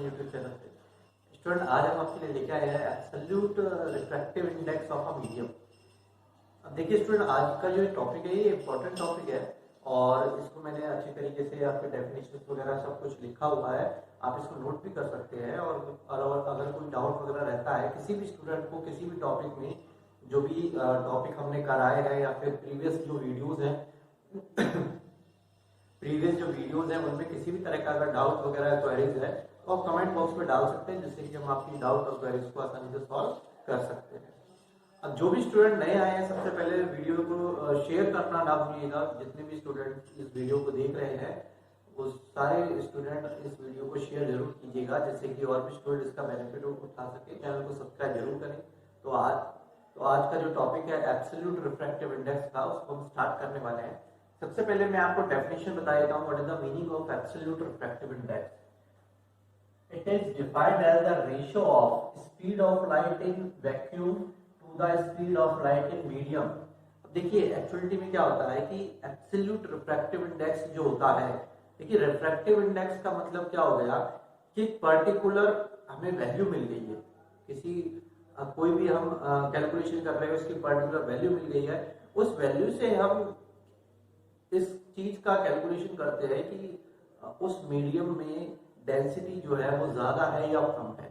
YouTube channel पे। Student आज हम आपके लिए लेके आए हैं absolute refractive index of a medium. अब देखिए स्टूडेंट, आज का जो टॉपिक है ये इंपॉर्टेंट टॉपिक है और इसको मैंने अच्छी तरीके से आपके डेफिनेशन वगैरह सब कुछ लिखा हुआ है, आप इसको नोट भी कर सकते हैं। और अगर कोई डाउट वगैरह रहता है किसी भी स्टूडेंट को किसी भी टॉपिक में, जो भी टॉपिक हमने कराए हैं या फिर प्रीवियस जो वीडियोज हैं उनमें किसी भी तरह का अगर डाउट वगैरह क्वेरीज है तो आप कमेंट बॉक्स में डाल सकते हैं, जिससे कि हम आपकी डाउट और क्वेरीज को आसानी से सॉल्व कर सकते हैं। अब जो भी स्टूडेंट नए आए हैं, सबसे पहले वीडियो को शेयर करना ना भूलिएगा। जितने भी स्टूडेंट इस वीडियो को देख रहे हैं वो सारे स्टूडेंट इस वीडियो को शेयर जरूर कीजिएगा, जिससे कि और भी स्टूडेंट इसका बेनिफिट उठा सके। चैनल को सब्सक्राइब जरूर करें। तो आज का जो टॉपिक है एब्सोल्यूट रिफ्रैक्टिव इंडेक्स का, उसको हम स्टार्ट करने वाले हैं। सबसे पहले मैं आपको डेफिनेशन बता देता हूँ, what is the meaning of absolute refractive index. It is defined as the ratio of speed of light in vacuum to the speed of light in medium। देखिए एक्चुअलिटी में क्या होता है कि एब्सोल्यूट रिफ्रैक्टिव इंडेक्स जो होता है, देखिए रिफ्रैक्टिव इंडेक्स का मतलब क्या हो गया कि पर्टिकुलर हमें वैल्यू मिल गई है, किसी कोई भी हम कैलकुलेशन कर रहे हैं, उसकी पर्टिकुलर वैल्यू मिल गई है। उस वैल्यू से हम इस चीज का कैलकुलेशन करते हैं कि उस मीडियम में डेंसिटी जो है वो ज्यादा है या कम है।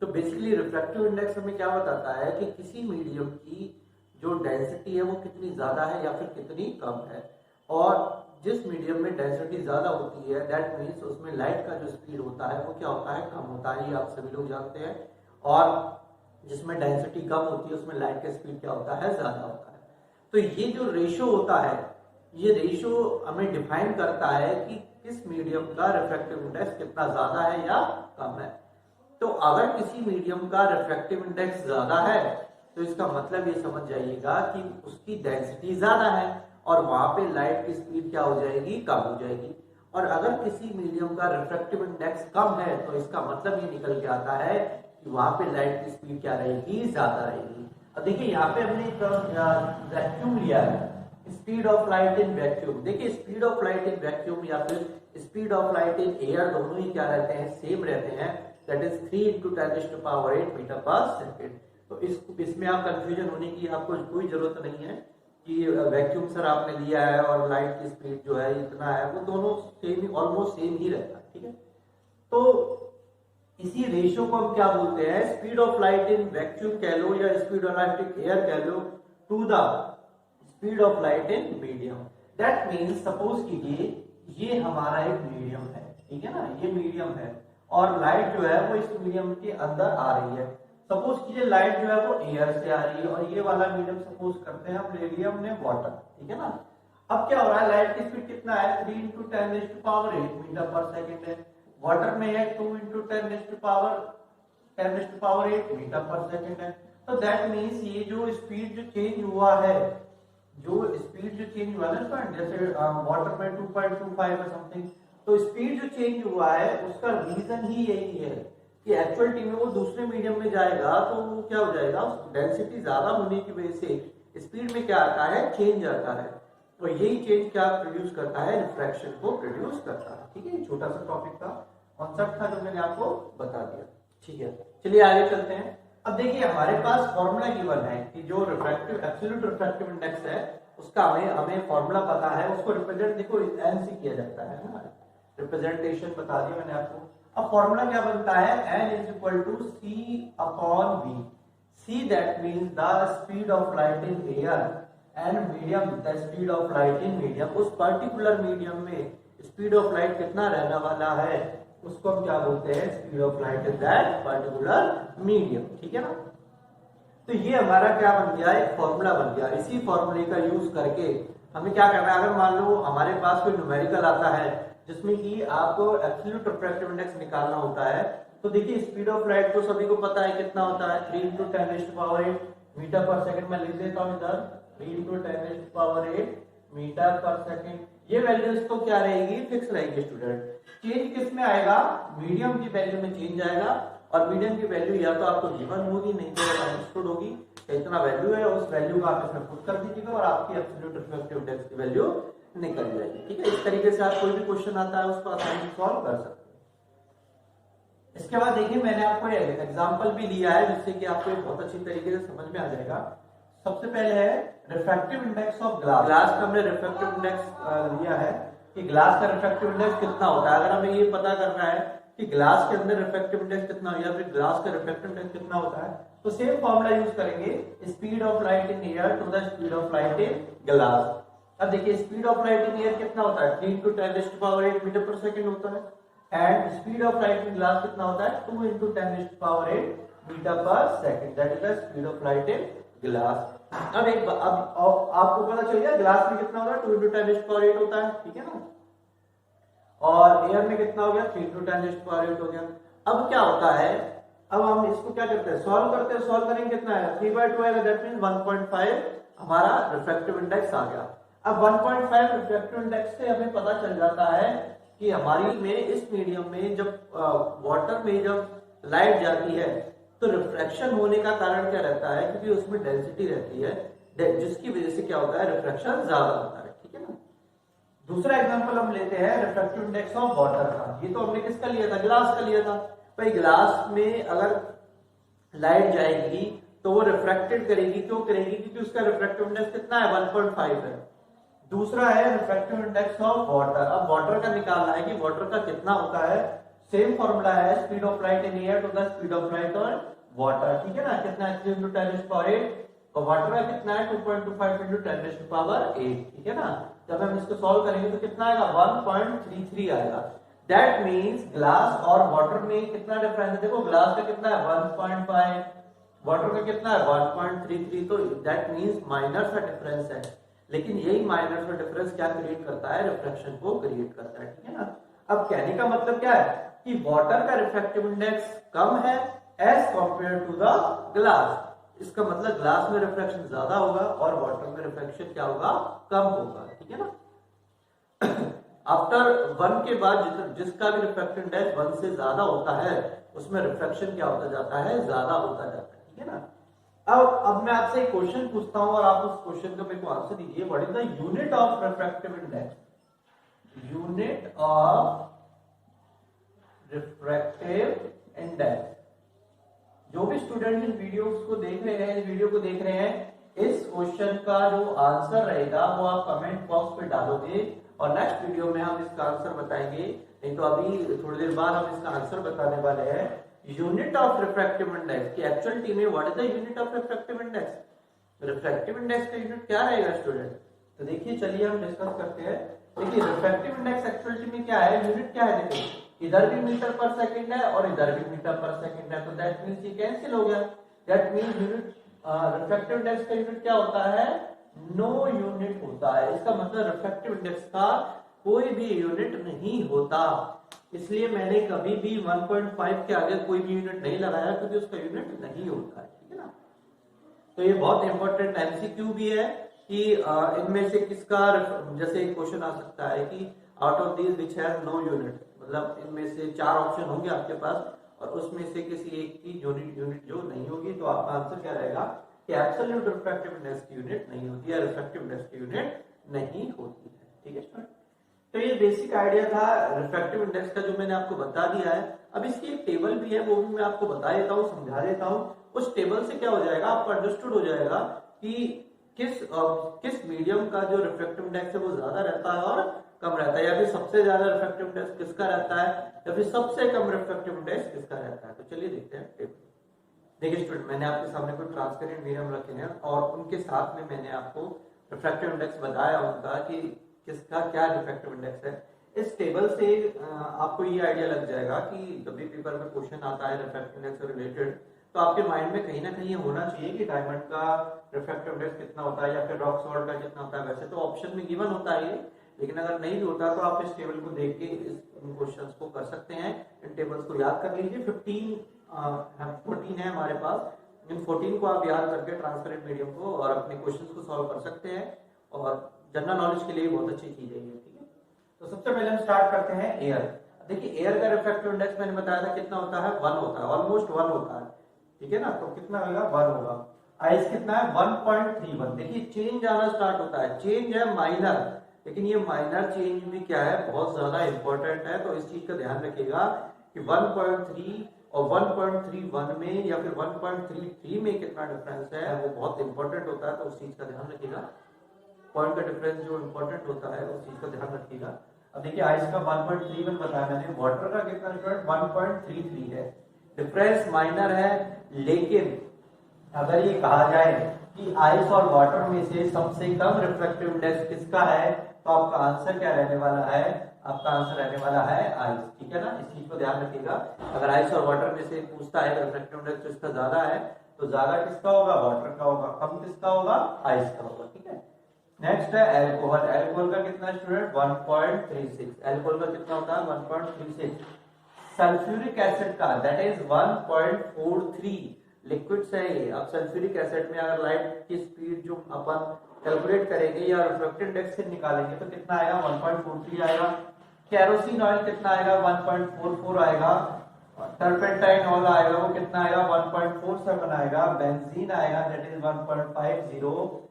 तो बेसिकली रिफ्रैक्टिव इंडेक्स हमें क्या बताता है कि किसी मीडियम की जो डेंसिटी है वो कितनी ज्यादा है या फिर कितनी कम है। और जिस मीडियम में डेंसिटी ज्यादा होती है दैट मीन्स उसमें लाइट का जो स्पीड होता है वो क्या होता है, कम होता है, ये आप सभी लोग जानते हैं। और जिसमें डेंसिटी कम होती है उसमें लाइट का स्पीड क्या होता है, ज्यादा होता है। तो ये जो रेशो होता है, ये रेशो हमें डिफाइन करता है कि किस मीडियम का रिफ्रैक्टिव इंडेक्स कितना ज्यादा है या कम है। तो अगर किसी मीडियम का रिफ्रैक्टिव इंडेक्स ज्यादा है तो इसका मतलब ये समझ जाइएगा कि उसकी डेंसिटी ज्यादा है और वहां पे लाइट की स्पीड क्या हो जाएगी, कम हो जाएगी। और अगर किसी मीडियम का रिफ्रैक्टिव इंडेक्स कम है तो इसका मतलब ये निकल के आता है कि वहां पे लाइट की स्पीड क्या रहेगी, ज्यादा रहेगी। अब देखिए यहाँ पे हमने वैक्यूम लिया है, speed of light in vacuum. देखिए speed of light in vacuum या फिर speed of light in air दोनों ही क्या रहते हैं, सेम रहते हैं। That is 3 × 10⁸ metre per second. तो इसमें आप कंफ्यूजन होने की आपको कोई जरूरत नहीं है कि वैक्यूम सर आपने दिया है और लाइट की स्पीड जो है इतना है, वो दोनों सेम, ऑलमोस्ट सेम ही रहता है, ठीक है। तो इसी रेशियो को हम क्या बोलते हैं, speed of light in vacuum कह लो या speed of light in air कह लो, to the speed of light in medium. That means suppose कीजिए ये हमारा एक मीडियम है, ठीक है ना, ये मीडियम है और लाइट जो है वो इस मीडियम के अंदर आ रही है। सपोज कीजिए लाइट जो है वो एयर से आ रही है और ये वाला मीडियम सपोज करते हैं हम ले लिया हमने वाटर, ठीक है ना। अब क्या हो रहा है, लाइट की स्पीड कितना है, 3 × 10⁸ मीटर पर सेकेंड है। वाटर में है 2 × 10⁸ मीटर पर सेकेंड है। तो दैट मीन्स ये जो स्पीड जो चेंज हुआ है, ना, जैसे वाटर में 2.25 है समथिंग, तो स्पीड जो चेंज हुआ है उसका रीजन ही यही है कि एक्चुअलिटी में वो दूसरे मीडियम में जाएगा तो वो क्या हो जाएगा, डेंसिटी ज्यादा होने की वजह से स्पीड में क्या आता है, चेंज आता है। तो यही चेंज क्या प्रोड्यूस करता है, रिफ्रैक्शन को प्रोड्यूस करता है, ठीक है। छोटा सा टॉपिक का कॉन्सेप्ट था जो मैंने आपको बता दिया, ठीक है। चलिए आगे चलते हैं। अब देखिए हमारे पास फॉर्मूला गिवन है कि जो रिफ्रैक्टिव एब्सोल्यूट रिफ्रैक्टिव इंडेक्स है उसका हमें फॉर्मूला पता है, उसको रिप्रेजेंट देखो एन से किया जाता है ना, रिप्रेजेंटेशन बता दिया मैंने आपको। अब फॉर्मूला क्या बनता है, n = c/v। c that means the speed of light in air and medium the speed of light in medium. उस पर्टिकुलर मीडियम में स्पीड ऑफ लाइट कितना रहने वाला है उसको हम क्या बोलते हैं, speed of light in that particular medium, ठीक है ना। तो ये हमारा क्या बन गया, एक फॉर्मूला बन गया। इसी फॉर्मूले का यूज करके हमें क्या करना है, अगर मान लो हमारे पास कोई न्यूमेरिकल आता है जिसमें कि आपको एब्सोल्यूट रिफ्रैक्टिव इंडेक्स निकालना होता है, तो देखिए स्पीड ऑफ लाइट तो सभी को पता है कितना होता है, 3 × 10⁸ मीटर पर सेकंड। मैं लिख देता हूं इधर 3 × 10⁸ मीटर पर सेकंड। ये वैल्यूज तो क्या रहेगी, फिक्स रहेगी स्टूडेंट। चेंज किस में आएगा, मीडियम की वैल्यू में चेंज आएगा और मीडियम की वैल्यू या तो आपको गिवन होगी नहीं तो अंडरस्टूड होगी, इतना वैल्यू है, उस वैल्यू को आप इसमें पुट कर दीजिएगा और आपकी एब्सोल्यूट रिफ्रैक्टिव इंडेक्स की वैल्यू निकल जाएगी, ठीक है। इस तरीके से आप कोई भी क्वेश्चन आता है उसको आसानी से सॉल्व कर सकते हैं। इसके बाद देखिए मैंने आपको एग्जांपल भी लिया है जिससे कि आपको ये बहुत अच्छी तरीके से समझ में आ जाएगा। सबसे पहले है refractive index of glass. Glass का हमने रिफ्रैक्टिव इंडेक्स लिया है कि ग्लास का रिफ्रैक्टिव इंडेक्स कितना होता है। अगर हमें ये पता करना है कि ग्लास के अंदर रिफ्रैक्टिव इंडेक्स कितना है या फिर ग्लास का रिफ्रैक्टिव इंडेक्स कितना होता है, तो सेम फॉर्मूला यूज करेंगे, speed of light in air to the speed of light in glass. अब देखिए speed of light in air कितना होता है, 3 × 10⁸ मीटर पर सेकंड होता है, and speed of light in glass कितना होता है, 2 × 10⁸ मीटर पर second, that is the speed of light in glass. अब आपको पता चल गया ग्लास में कितना होगा, 2 × 10⁸ होता है, ठीक है ना, और एयर में कितना हो गया, 3 × 10⁸ हो गया। अब क्या होता है, अब हम इसको क्या करते हैं, सॉल्व करते हैं, सॉल्व करेंगे कितना आएगा, 3/2 आएगा, दैट मींस 1.5 हमारा रिफ्रैक्टिव इंडेक्स आ गया। अब 1.5 रिफ्रैक्टिव इंडेक्स से हमें पता चल जाता है कि हमारी में इस मीडियम में जब वाटर में जब लाइट जाती है तो रिफ्रैक्शन होने का कारण क्या रहता है, क्योंकि उसमें डेंसिटी रहती है जिसकी वजह से क्या होता है, रिफ्रैक्शन ज्यादा होता है, ठीक है ना। दूसरा एग्जांपल हम लेते हैं रिफ्रैक्टिव इंडेक्स ऑफ वाटर का। ये तो हमने किसका लिया था, ग्लास का लिया था। भाई ग्लास में अगर लाइट जाएगी तो वो रिफ्रैक्टेड करेगी, क्यों करेगी, क्योंकि उसका रिफ्रैक्टिव इंडेक्स कितना है, 1.5 है। दूसरा है रिफ्रैक्टिव इंडेक्स ऑफ वाटर। अब वाटर का निकालना है कि वाटर का कितना होता है, सेम फॉर्मूला है, speed of light in air to the speed of light on water, ठीक है ना, कितना है, 3 × 10⁸, और वाटर का कितना है, 2.25 × 10⁸, ठीक है ना। जब हम इसको सॉल्व करेंगे तो कितना आएगा, 1.33 आएगा। दैट मींस ग्लास और वाटर में कितना डिफरेंस है, देखो ग्लास का कितना है 1.5, वाटर का कितना है 1.33, तो दैट मींस माइनर सा डिफरेंस है, लेकिन यही माइनर सा डिफरेंस क्या क्रिएट करता है, रिफ्रैक्शन को क्रिएट करता है, ठीक है ना। अब कहने का मतलब क्या है कि वाटर का रिफ्रैक्टिव इंडेक्स कम है as compare to the glass. इसका मतलब ग्लास में रिफ्रैक्शन ज्यादा होगा और वाटर में रिफ्रैक्शन क्या होगा, कम होगा, ठीक है ना। आफ्टर 1 के बाद जिसका भी रिफ्रैक्टिव इंडेक्स 1 से ज्यादा होता है उसमें रिफ्रैक्शन क्या होता जाता है, ज्यादा होता जाता है, ठीक है ना। अब मैं आपसे एक क्वेश्चन पूछता हूं और आप उस क्वेश्चन का मेरे को आंसर दीजिए। What is the unit of refractive index, unit of refractive index. जो भी स्टूडेंट इन वीडियोस को देख रहे हैं, इस वीडियो को देख रहे हैं, इस क्वेश्चन का जो आंसर रहेगा वो आप कमेंट बॉक्स पे डालोगे और नेक्स्ट वीडियो में हम इसका आंसर बताएंगे। नहीं तो अभी थोड़ी देर बाद हम इसका आंसर बताने वाले हैं। यूनिट ऑफ रिफ्रैक्टिव इंडेक्स की एक्चुअलिटी में what is the unit of refractive index, refractive index का यूनिट क्या रहेगा स्टूडेंट, तो देखिए चलिए हम डिस्कस करते हैं। देखिए रिफ्रैक्टिव इंडेक्स एक्चुअलिटी में क्या है, यूनिट क्या है, देखिए इधर भी मीटर पर सेकंड है और इधर भी मीटर पर सेकंड है, तो दैट मींस ये कैंसिल हो गया। That means unit refractive index का यूनिट क्या होता है, नो यूनिट होता है। इसका मतलब रिफ्रैक्टिव इंडेक्स का कोई भी यूनिट नहीं होता, इसलिए मैंने कभी भी 1.5 के आगे कोई भी यूनिट नहीं लगाया क्योंकि उसका यूनिट नहीं होता है, ठीक है ना। तो ये बहुत इंपॉर्टेंट एमसीक्यू भी है कि इनमें से किसका, जैसे एक क्वेश्चन आ सकता है कि out of these which has no unit, मतलब इनमें से 4 ऑप्शन होंगे आपके पास और उसमें से किसी एक की यूनिट जो नहीं होगी, तो आपका आंसर क्या रहेगा कि एब्सोल्यूट रिफ्रैक्टिव इंडेक्स की यूनिट नहीं होती है, रिफ्रैक्टिव इंडेक्स की यूनिट नहीं होती है, ठीक है स्टूडेंट। तो ये बेसिक आइडिया था रिफ्रैक्टिव इंडेक्स का जो मैंने आपको बता दिया है। अब इसकी एक टेबल भी है, वो भी मैं आपको बता देता हूँ, समझा देता हूँ। उस टेबल से क्या हो जाएगा, आपको अंडरस्टूड हो जाएगा कि किस मीडियम का जो रिफ्रैक्टिव इंडेक्स है वो ज्यादा रहता है और कम रहता है, या फिर सबसे ज्यादा रिफ्रैक्टिव इंडेक्स किसका रहता है या फिर सबसे कम रिफ्रैक्टिव इंडेक्स किसका रहता है। तो चलिए देखते हैं टेबल। देखिए स्टूडेंट, मैंने आपके सामने कुछ ट्रांसपेरेंट मीडियम रखे हैं और उनके साथ में मैंने आपको रिफ्रैक्टिव इंडेक्स बताया उनका कि किसका क्या रिफ्रैक्टिव इंडेक्स है। इस टेबल से आपको ये आइडिया लग जाएगा कि जब भी पेपर में क्वेश्चन आता है रिफ्रैक्टिव इंडेक्स से रिलेटेड, तो आपके माइंड में कहीं ना कहीं होना चाहिए कि डायमंड का रिफ्रैक्टिव इंडेक्स कितना होता है या फिर रॉक सॉल्ट का कितना होता है। वैसे तो ऑप्शन में गिवन होता है, लेकिन अगर नहीं भी होता तो आप इस टेबल को देख के इन क्वेश्चंस को कर सकते हैं। इन टेबल्स को याद कर लीजिए। 14 है हमारे पास, इन 14 को आप याद करके ट्रांसपेरेंट मीडियम को और अपने क्वेश्चंस को सॉल्व कर सकते हैं और जनरल नॉलेज के लिए बहुत अच्छी चीज है ये, ठीक है। तो सबसे पहले हम स्टार्ट करते हैं एयर। देखिए एयर का रिफ्रैक्टिव इंडेक्स मैंने बताया था कितना होता है, 1 होता है, ऑलमोस्ट 1 होता है, ठीक है ना। तो कितना होगा, 1 होगा। आइस कितना है, 1.31। देखिए चेंज आना स्टार्ट होता है, चेंज है माइनर, लेकिन ये माइनर चेंज भी क्या है, बहुत ज्यादा इंपॉर्टेंट है। तो इस चीज का ध्यान रखिएगा कि 1.3 और 1.31 में या फिर 1.33 में कितना डिफरेंस है, वो बहुत इंपॉर्टेंट होता है, तो उस चीज का ध्यान रखिएगा। पॉइंट का डिफरेंस जो इंपॉर्टेंट होता है उस चीज का ध्यान रखिएगा। अब देखिए आइस का 1.31 बताया मैंने, वाटर का कितना स्टूडेंट 1.33 है, डिफरेंस माइनर है। लेकिन अगर ये कहा जाए कि आइस और वाटर में से सबसे कम रिफ्रैक्टिव इंडेक्स किसका है, तो आपका आंसर क्या रहने वाला है, आपका आंसर रहने वाला है आइस। ठीक है ना, इस चीज को ध्यान रखिएगा। अगर आइस और वाटर में से पूछता है रिफ्रैक्टिव इंडेक्स जिसका ज्यादा है, तो ज्यादा किसका होगा, वाटर का होगा, कम किसका होगा, आइस का होगा। ठीक है, नेक्स्ट है अल्कोहल। अल्कोहल का कितना स्टूडेंट 1.36, अल्कोहल का कितना होता है 1.36। सल्फ्यूरिक एसिड का दैट इज 1.43, लिक्विड है ये। अब सल्फ्यूरिक एसिड में अगर लाइट की स्पीड जो अपन कैलकुलेट करेंगे या रिफ्रैक्टिव इंडेक्स से निकालेंगे तो कितना आएगा 1.43 आएगा। कैरोसिन ऑयल कितना आएगा 1.44 आएगा। टर्पेंटाइन ऑयल आएगा वो कितना आएगा 1.47 आएगा। बेंजीन आएगा दैट इज 1.50।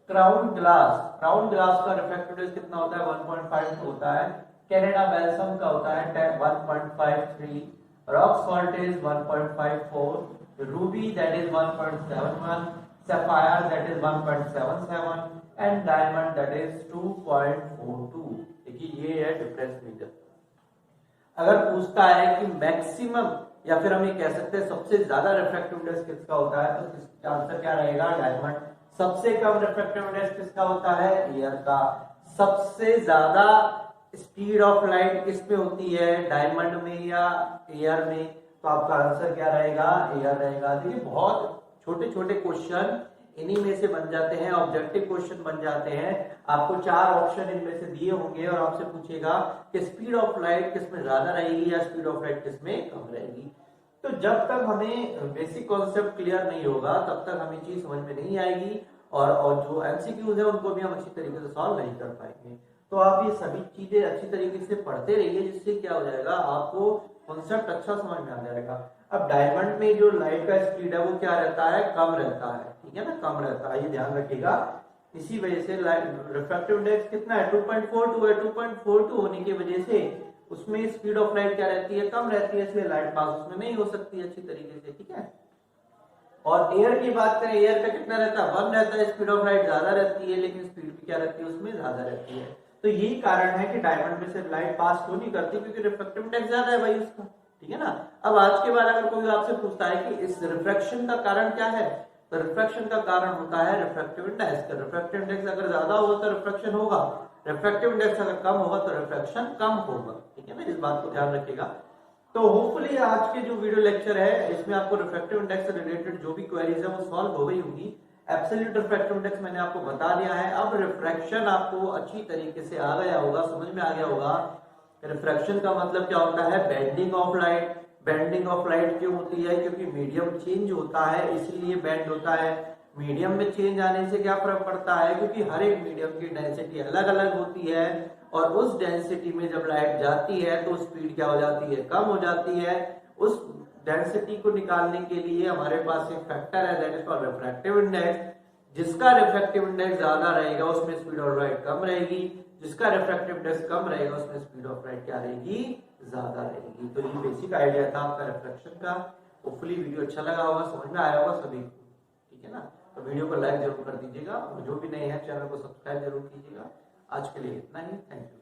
क्राउन ग्लास का रिफ्रैक्टिव इंडेक्स कितना होता है 1.5 होता है। कैनेडा बेल्सम का होता है 1.53। Rock salt is 1.54। Ruby that is 1.71, sapphire that is 1.77 and diamond that is 2.42। देखिए ये है डिफरेंस मीटर। अगर पूछता है कि मैक्सिमम या फिर हम ये कह सकते हैं सबसे ज्यादा रिफ्रैक्टिव इंडेक्स किसका होता है, तो इसका आंसर क्या रहेगा डायमंड। सबसे कम रिफ्रैक्टिव इंडेक्स किसका होता है, एयर का। सबसे ज्यादा स्पीड ऑफ लाइट किसमें होती है, डायमंड में या एयर में, तो आपका आंसर क्या रहेगा, एयर रहेगा। देखिए बहुत छोटे छोटे क्वेश्चन इन्हीं में से बन जाते हैं, ऑब्जेक्टिव क्वेश्चन बन जाते हैं। आपको 4 ऑप्शन इनमें से दिए होंगे और आपसे पूछेगा कि स्पीड ऑफ लाइट किसमें ज्यादा रहेगी या स्पीड ऑफ लाइट किसमें कम रहेगी। तो जब तक हमें बेसिक कॉन्सेप्ट क्लियर नहीं होगा तब तक हमें चीज समझ में नहीं आएगी और जो एमसीक्यूज है उनको भी हम अच्छी तरीके से सॉल्व नहीं कर पाएंगे। तो आप ये सभी चीजें अच्छी तरीके से पढ़ते रहिए, जिससे क्या हो जाएगा आपको कॉन्सेप्ट अच्छा समझ में आ जाएगा। अब डायमंड में जो लाइट का स्पीड है वो क्या रहता है, कम रहता है। ठीक है ना, कम रहता है, ये ध्यान रखिएगा। इसी वजह से रिफ्रैक्टिव इंडेक्स कितना है 2.42 है। 2.42 होने की वजह से उसमें स्पीड ऑफ लाइट क्या रहती है, कम रहती है, इसलिए लाइट पास उसमें नहीं हो सकती अच्छी तरीके से। ठीक है, और एयर की बात करें, एयर का कितना रहता है 1 रहता है। स्पीड ऑफ लाइट ज्यादा रहती है लेकिन स्पीड भी क्या रहती है उसमें ज्यादा रहती है। तो यही कारण है कि डायमंड में से लाइट पास क्यों नहीं करती, क्योंकि रिफ्रैक्टिव इंडेक्स ज्यादा है भाई उसका। ठीक है ना, अब आज के बाद अगर कोई आपसे पूछता है कि इस रिफ्रैक्शन का कारण क्या है, तो रिफ्रैक्शन का कारण होता है रिफ्रैक्टिव इंडेक्स। रिफ्रैक्टिव इंडेक्स अगर ज्यादा होगा तो रिफ्रैक्शन होगा, रिफ्रैक्टिव इंडेक्स अगर कम होगा तो रिफ्रैक्शन कम होगा। ठीक है ना, इस बात को ध्यान रखिएगा। तो होपफुली आज के जो वीडियो लेक्चर है इसमें आपको रिफ्रैक्टिव इंडेक्स से रिलेटेड जो भी क्वेरीज है वो सॉल्व हो गई होंगी। एब्सोल्यूट रिफ्रैक्टिव इंडेक्स मैंने आपको बता दिया है। अब रिफ्रैक्शन आपको अच्छी तरीके से आ गया होगा, समझ में आ गया होगा। रिफ्रैक्शन का मतलब क्या होता है, bending of light. Bending of light क्यों होती है, क्योंकि मीडियम चेंज होता है इसलिए बेंड होता है। मीडियम में चेंज आने से क्या फर्क पड़ता है, क्योंकि हर एक मीडियम की डेंसिटी अलग अलग होती है और उस डेंसिटी में जब लाइट जाती है तो स्पीड क्या हो जाती है, कम हो जाती है। उस डेंसिटी को निकालने के लिए हमारे पास एक फैक्टर है that is called refractive index. जिसका रिफ्रैक्टिव इंडेक्स ज्यादा रहेगा उसमें स्पीड ऑफ लाइट कम रहेगी, जिसका रिफ्रैक्टिव इंडेक्स कम रहेगा उसमें स्पीड ऑफ लाइट क्या रहेगी, ज्यादा रहेगी। तो ये बेसिक आइडिया था आपका रिफ्रैक्शन का। होपफुली वीडियो अच्छा लगा होगा, समझ में आया होगा सभी को। ठीक है ना, तो वीडियो को लाइक जरूर कर दीजिएगा और जो भी नए हैं चैनल को सब्सक्राइब जरूर कीजिएगा। आज के लिए इतना ही, थैंक यू।